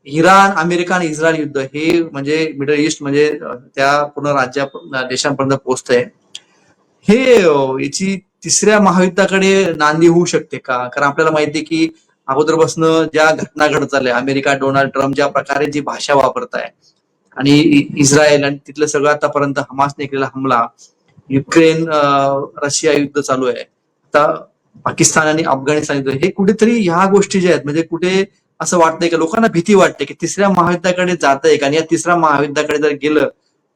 Iran, America आणि Israel युद्ध हे म्हणजे मिडल ईस्ट म्हणजे त्या पूर्ण देशांपर्यंत पोहोचतंय. हे याची तिसऱ्या महायुद्धाकडे नांदी होऊ शकते का? कारण आपल्याला माहिती आहे की अगोदरपासून ज्या घटना घडत चालल्या, अमेरिका डोनाल्ड ट्रम्प ज्या प्रकारे जी भाषा वापरत आहे आणि इस्रायल आणि तिथलं सगळं आतापर्यंत हमासने केलेला हमला, युक्रेन रशिया युद्ध चालू आहे, आता पाकिस्तान आणि अफगाणिस्तान युद्ध, हे कुठेतरी ह्या गोष्टी ज्या आहेत म्हणजे कुठे असं वाटतंय की लोकांना भीती वाटते की तिसऱ्या महायुद्धाकडे जात आहे का, आणि या तिसऱ्या महायुद्धाकडे जर गेलं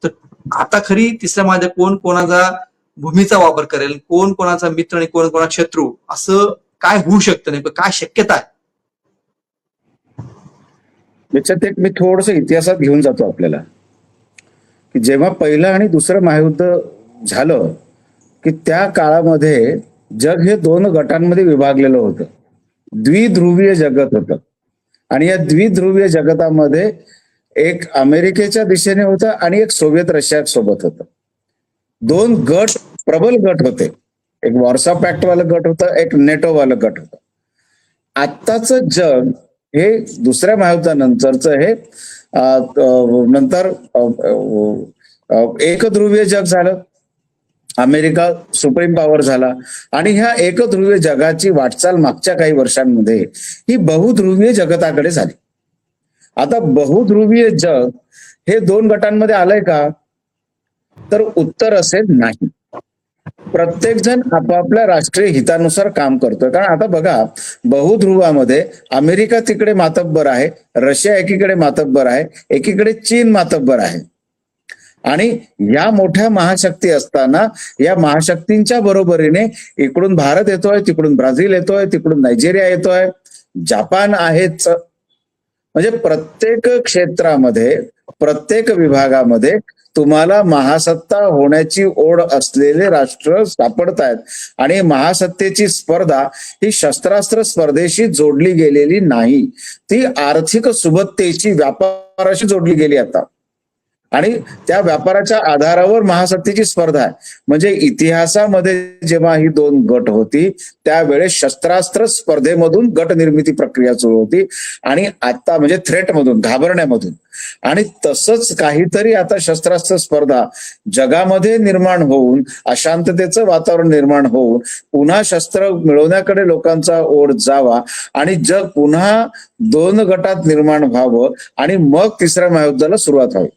तर आता खरी तिसऱ्या महायुद्धात कोण कोणाचा भूमीचा वापर करेल, कोण कोणाचा मित्र आणि कोण कोणाचा शत्रू, असं काय होऊ शकतं, नेमकं काय शक्यता आहे? याच्यात एक मी थोडस इतिहासात घेऊन जातो आपल्याला, की जेव्हा पहिलं आणि दुसरं महायुद्ध झालं की त्या काळामध्ये जग हे दोन गटांमध्ये विभागलेलं होतं. द्विध्रुवीय जगत होतं आणि या द्विध्रुवीय जगतामध्ये एक अमेरिकेच्या दिशेने होतं आणि एक सोव्हिएत रशिया सोबत होतं. दोन गट, प्रबल गट होते. एक वॉर्सा पॅक्ट वालं गट होतं, एक नेटो वालं गट होतं. आत्ताच जग हे दुसऱ्या महायुद्धानंतरचं हे नंतर एकध्रुवीय जग झालं. अमेरिका सुप्रीम पॉवर झाला आणि ह्या एकध्रुवीय जगाची वाटचाल मागच्या काही वर्षांमध्ये ही बहुध्रुवीय जगताकडे झाली. आता बहुध्रुवीय जग हे दोन गटांमध्ये आलंय का? तर उत्तर असेल नाही. प्रत्येक जण आपापल्या राष्ट्रीय हितानुसार काम करतोय. कारण आता बघा, बहुध्रुवामध्ये अमेरिका तिकडे मातब्बर आहे, रशिया एकीकडे मातब्बर आहे, एकीकडे चीन मातब्बर आहे. आणि या मोठ्या महाशक्ती असताना या महाशक्तींच्या बरोबरीने इकडून भारत येतोय, तिकडून ब्राझील येतोय, तिकडून नायजेरिया येतोय, जापान आहेच. म्हणजे प्रत्येक क्षेत्रामध्ये, प्रत्येक विभागामध्ये तुम्हाला महासत्ता होण्याची ओढ असलेले राष्ट्र सापडत आहेत. आणि महासत्तेची स्पर्धा ही शस्त्रास्त्र स्पर्धेशी जोडली गेलेली नाही, ती आर्थिक सुबत्तेची, व्यापाराशी जोडली गेली आता. आणि त्या व्यापाराच्या आधारावर महासत्तेची स्पर्धा आहे. म्हणजे इतिहासामध्ये जेव्हा ही दोन गट होती त्यावेळेस शस्त्रास्त्र स्पर्धेमधून गट निर्मिती प्रक्रिया सुरू होती आणि आता म्हणजे थ्रेटमधून, घाबरण्यामधून. आणि तसंच काहीतरी आता शस्त्रास्त्र स्पर्धा जगामध्ये निर्माण होऊन, अशांततेचं वातावरण निर्माण होऊन पुन्हा शस्त्र मिळवण्याकडे लोकांचा ओढ जावा आणि जग पुन्हा दोन गटात निर्माण व्हावं आणि मग तिसऱ्या महायुद्धाला सुरुवात व्हावी.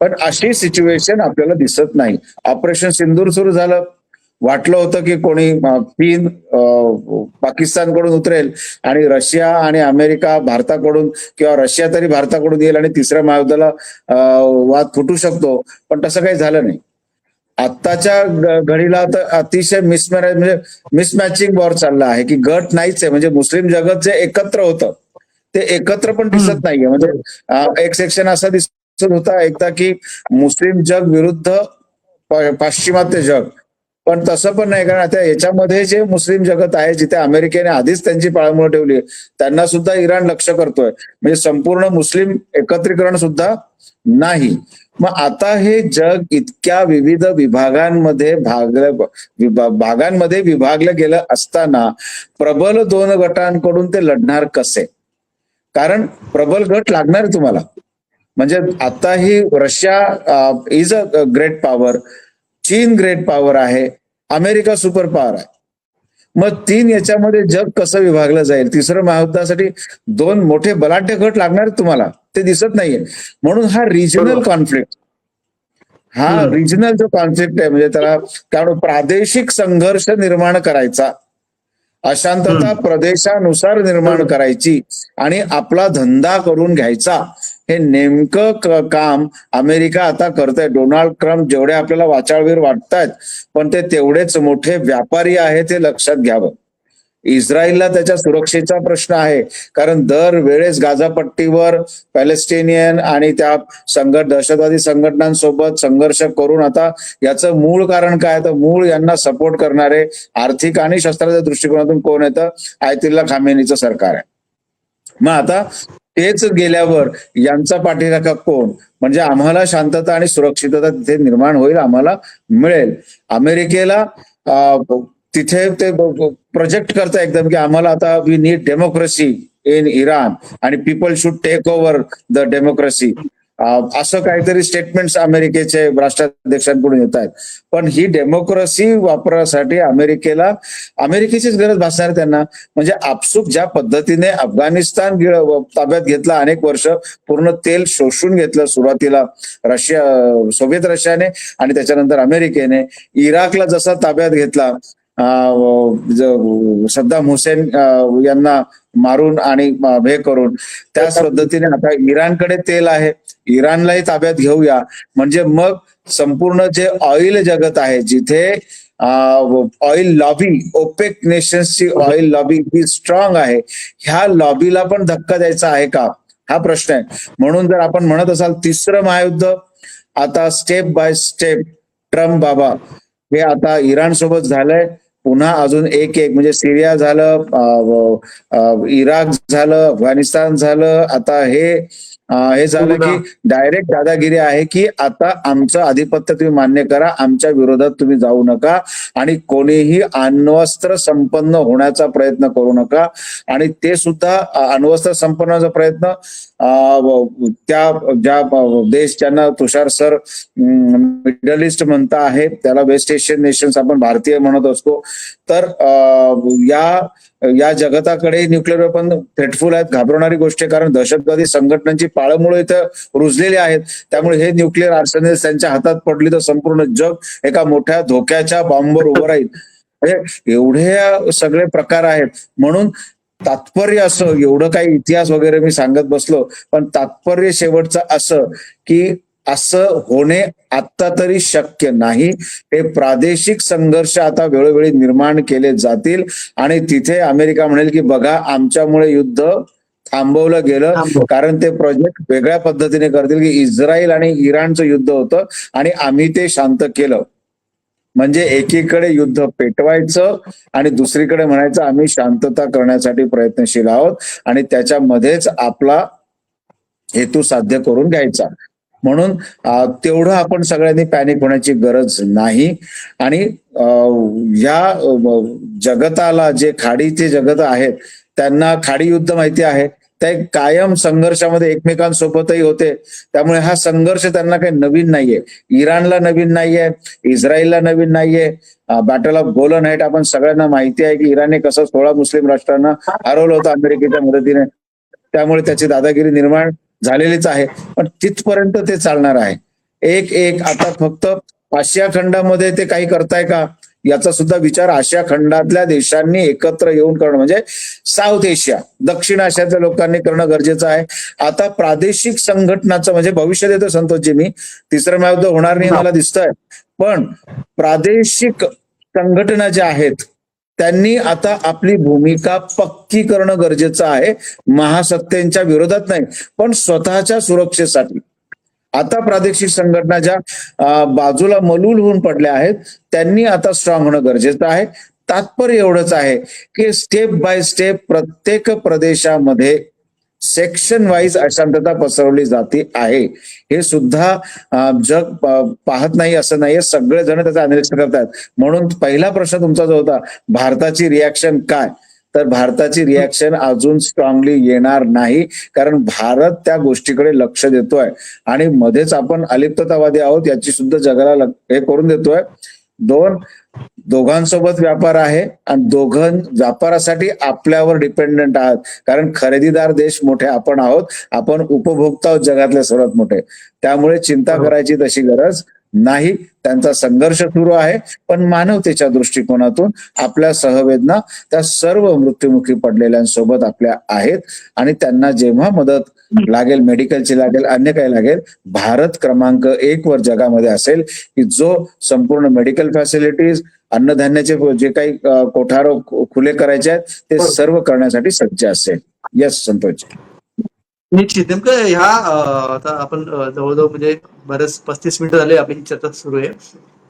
पण अशी सिच्युएशन आपल्याला दिसत नाही. ऑपरेशन सिंदूर सुरू झालं, वाटलं होतं की कोणी चीन पाकिस्तानकडून उतरेल आणि रशिया आणि अमेरिका भारताकडून, किंवा रशिया तरी भारताकडून येईल आणि तिसऱ्या महायुद्धाला वाद फुटू शकतो, पण तसं काही झालं नाही. आत्ताच्या घडीला तर अतिशय म्हणजे मिसमॅचिंग वॉर चालला आहे, की गट नाहीच आहे. म्हणजे मुस्लिम जगत जे एकत्र होतं ते एकत्र पण दिसत नाहीये. म्हणजे एक सेक्शन असा दिसत होता एकदा की मुस्लिम जग विरुद्ध पाश्चिमात्य जग, पण तसं पण नाही. कारण आता याच्यामध्ये जे मुस्लिम जगत आहे, जिथे अमेरिकेने आधीच त्यांची पाळंमुळं ठेवली, त्यांना सुद्धा इराण लक्ष करतोय. म्हणजे संपूर्ण मुस्लिम एकत्रीकरण सुद्धा नाही. मग आता हे जग इतक्या विविध भागांमध्ये विभागलं गेलं असताना प्रबल दोन गटांकडून ते लढणार कसे? कारण प्रबल गट लागणार तुम्हाला. म्हणजे आता ही Russia is a great power, चीन ग्रेट पॉवर आहे, अमेरिका सुपर पॉवर आहे. मग तीन याच्यामध्ये जग कसं विभागलं जाईल? तिसरं महायुद्धासाठी दोन मोठे बलाढ्य गट लागणार तुम्हाला, ते दिसत नाहीये. म्हणून हा रिजनल कॉन्फ्लिक्ट, हा रिजनल जो कॉन्फ्लिक्ट आहे, म्हणजे त्याला कारण प्रादेशिक संघर्ष निर्माण करायचा, अशांतता प्रदेशानुसार निर्माण करायची आणि आपला धंदा करून घ्यायचा, हे नेमकं काम अमेरिका आता करतंय. डोनाल्ड ट्रम्प जेवढे आपल्याला वाचाळवीर वाटतायत, पण ते तेवढेच मोठे व्यापारी आहेत, हे लक्षात घ्यावं. इस्रायलला त्याच्या सुरक्षेचा प्रश्न आहे, कारण दरवेळेस गाझापट्टीवर पॅलेस्टिनियन आणि त्या दहशतवादी संघटनांसोबत संघर्ष करून आता याचं मूळ कारण काय? तर मूळ यांना सपोर्ट करणारे आर्थिक आणि शस्त्राच्या दृष्टिकोनातून कोण येतं? आयतुल्ला खामेनीचं सरकार आहे. मग आता तेच गेल्यावर यांचा पाठीराखा कोण? म्हणजे आम्हाला शांतता आणि सुरक्षितता तिथे निर्माण होईल, आम्हाला मिळेल. अमेरिकेला तिथे ते प्रोजेक्ट करता एकदम की आम्हाला आता we need democracy in Iran आणि people should take over the democracy, असं काहीतरी स्टेटमेंट्स अमेरिकेचे राष्ट्राध्यक्षांकडून येत आहेत. पण ही डेमोक्रेसी वापरासाठी अमेरिकेचीच गरज भासणार त्यांना. म्हणजे आपसूक ज्या पद्धतीने अफगाणिस्तान ताब्यात घेतला, अनेक वर्ष पूर्ण तेल शोषून घेतलं सुरुवातीला सोव्हिएत रशियाने आणि त्याच्यानंतर अमेरिकेने, इराकला जसा ताब्यात घेतला सद्दाम हुसेन यांना मारून आणि हे करून, त्याच पद्धतीने आता इराणकडे तेल आहे, इराणलाही ताब्यात घेऊया. म्हणजे मग संपूर्ण जे ऑइल जगत आहे, जिथे ऑइल लॉबी, ओपेक नेशन्सची ऑइल लॉबी ही स्ट्रॉंग आहे, ह्या लॉबीला पण धक्का द्यायचा आहे का, हा प्रश्न आहे. म्हणून जर आपण म्हणत असाल तिसरं महायुद्ध आता स्टेप बाय स्टेप, ट्रम्प बाबा हे आता इराण सोबत झालंय, पुन्हा अजून एक एक म्हणजे सिरिया झालं, इराक झालं, अफगाणिस्तान झालं, आता हे झालं की डायरेक्ट दादागिरी आहे की आता आमचं आधिपत्य तुम्ही मान्य करा, आमच्या विरोधात तुम्ही जाऊ नका आणि कोणीही अण्वस्त्र संपन्न होण्याचा प्रयत्न करू नका. आणि ते सुद्धा अण्वस्त्र संपन्नाचा प्रयत्न त्या ज्या देश ज्यांना तुषार सर मिडल ईस्ट म्हणता आहे, त्याला वेस्ट एशियन नेशन्स आपण भारतीय म्हणत असतो, तर या जगताकडे न्यूक्लिअर वेपन थ्रेटफुल आहेत, घाबरवणारी गोष्ट आहे. कारण दहशतवादी संघटनांची पाळंमुळे इथं रुजलेली आहेत, त्यामुळे हे न्यूक्लिअर आर्सेनल त्यांच्या हातात पडली तर संपूर्ण जग एका मोठ्या धोक्याच्या बॉम्बवर उभं राहील. म्हणजे एवढे सगळे प्रकार आहेत. म्हणून तात्पर्य असं, एवढं काही इतिहास वगैरे मी सांगत बसलो, पण तात्पर्य शेवटचं असं की असं होणे आता तरी शक्य नाही. हे प्रादेशिक संघर्ष आता वेळोवेळी निर्माण केले जातील आणि तिथे अमेरिका म्हणेल की बघा आमच्यामुळे युद्ध थांबवलं गेलं, कारण ते प्रोजेक्ट वेगळ्या पद्धतीने करतील की इस्रायल आणि इराणचं युद्ध होतं आणि आम्ही ते शांत केलं. म्हणजे एकीकडे युद्ध पेटवायचं आणि दुसरीकडे म्हणायचं आम्ही शांतता करण्यासाठी प्रयत्नशील आहोत आणि त्याच्यामध्येच आपला हेतू साध्य करून घ्यायचा. म्हणून तेवढं आपण सगळ्यांनी पॅनिक होण्याची गरज नाही. आणि या जगताला जे खाडीचे जगत आहेत त्यांना खाडी युद्ध माहिती आहे, ते कायम संघर्षामध्ये एकमेकांसोबतही होते, त्यामुळे हा संघर्ष त्यांना काही नवीन नाहीये. इराणला नवीन नाहीये, इस्रायलला नवीन नाहीये. बॅटल ऑफ गोलन हाईट आपण सगळ्यांना माहिती आहे की इराणने कसं 16 मुस्लिम राष्ट्रांना हरवलं होतं अमेरिकेच्या मदतीने, त्यामुळे त्याची दादागिरी निर्माण झालेलीच आहे. पण तिथपर्यंत ते चालणार आहे. एक आता फक्त आशिया खंडामध्ये ते काही करताय का याचा सुद्धा विचार आशिया खंडातल्या देशांनी एकत्र येऊन करणं, म्हणजे साऊथ एशिया, दक्षिण आशियाच्या लोकांनी करणं गरजेचं आहे. आता प्रादेशिक संघटनाचं म्हणजे भविष्य देतो संतोषजी मी, तिसरं महायुद्ध होणार नाही मला दिसतंय, पण प्रादेशिक संघटना ज्या आहेत त्यांनी आता आपली भूमिका पक्की करणं गरजेचं आहे. महासत्तेच्या विरोधात नाही, पण स्वतःच्या सुरक्षेसाठी. आता प्रादेशिक संघटना ज्या बाजूला मलूल होऊन पडल्या आहेत त्यांनी आता स्ट्रॉंग होणं गरजेचं आहे. तात्पर्य एवढंच आहे की स्टेप बाय स्टेप प्रत्येक प्रदेशामध्ये सेक्शन वाईज अशांतता पसरवली जाते आहे. हे सुद्धा जग पाहत नाही असं नाहीये, सगळेजण त्याचा अनालिसिस करतात. म्हणून पहिला प्रश्न तुमचा जो होता भारताची रिॲक्शन काय, तर भारताची रिॲक्शन अजून स्ट्रॉंगली येणार नाही, कारण भारत त्या गोष्टीकडे लक्ष देतोय आणि मध्येच आपण अलिप्ततावादी आहोत याची सुद्धा जगाला हे करून देतोय. दोघांसोबत व्यापार आहे आणि व्यापारासाठी आपल्यावर डिपेंडंट आहात, कारण खरेदीदार देश मोठे आपण आहोत, आपण उपभोक्ता आहोत जगातले सर्वात मोठे. त्यामुळे चिंता करायची तशी गरज नाही. त्यांचा संघर्ष सुरू आहे, पण मानवतेच्या दृष्टिकोनातून आपल्या सहवेदना त्या सर्व मृत्युमुखी पडलेल्यांसोबत आपल्या आहेत आणि त्यांना जेव्हा मदत लागेल, मेडिकलची लागेल, अन्य काही लागेल, भारत क्रमांक 1 वर जगामध्ये असेल की जो संपूर्ण मेडिकल फॅसिलिटीज, अन्नधान्याचे जे काही कोठार खुले करायचे आहेत ते सर्व करण्यासाठी सज्ज असेल. यस संतोष. निश्चित. नेमकं ह्या आता आपण जवळजवळ म्हणजे बरेच 35 मिनिटं झाले आपली चर्चा सुरू आहे.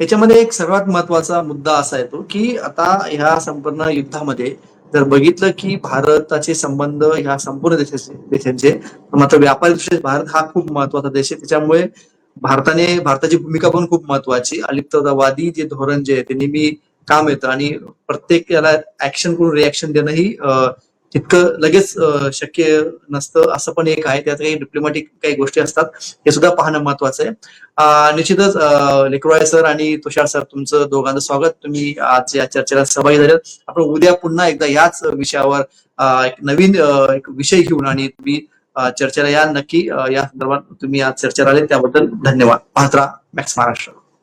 याच्यामध्ये एक सर्वात महत्वाचा मुद्दा असा येतो की आता ह्या संपूर्ण युद्धामध्ये जर बघितलं की भारताचे संबंध ह्या संपूर्ण देशांचे, मात्र व्यापारी दृष्ट्या भारत हा खूप महत्वाचा देश आहे. त्याच्यामुळे भारताची भूमिका पण खूप महत्वाची. अलिप्ततावादी जे धोरण जे आहे ते नेहमी काम येतं आणि प्रत्येक याला ऍक्शन करून रिॲक्शन देणं ही तितकं लगेच शक्य नसतं असं पण एक आहे. त्यात काही डिप्लोमॅटिक काही गोष्टी असतात, हे सुद्धा पाहणं महत्वाचं आहे. निश्चितच लेकरॉय सर आणि तुषार सर, तुमचं दोघांचं स्वागत. तुम्ही आज या चर्चेला सहभागी झाले. आपण उद्या पुन्हा एकदा याच विषयावर एक नवीन एक विषय घेऊन आणि तुम्ही चर्चेला या नक्की. या संदर्भात तुम्ही आज चर्चेला आले त्याबद्दल धन्यवाद. पाहत राहा मॅक्स महाराष्ट्र.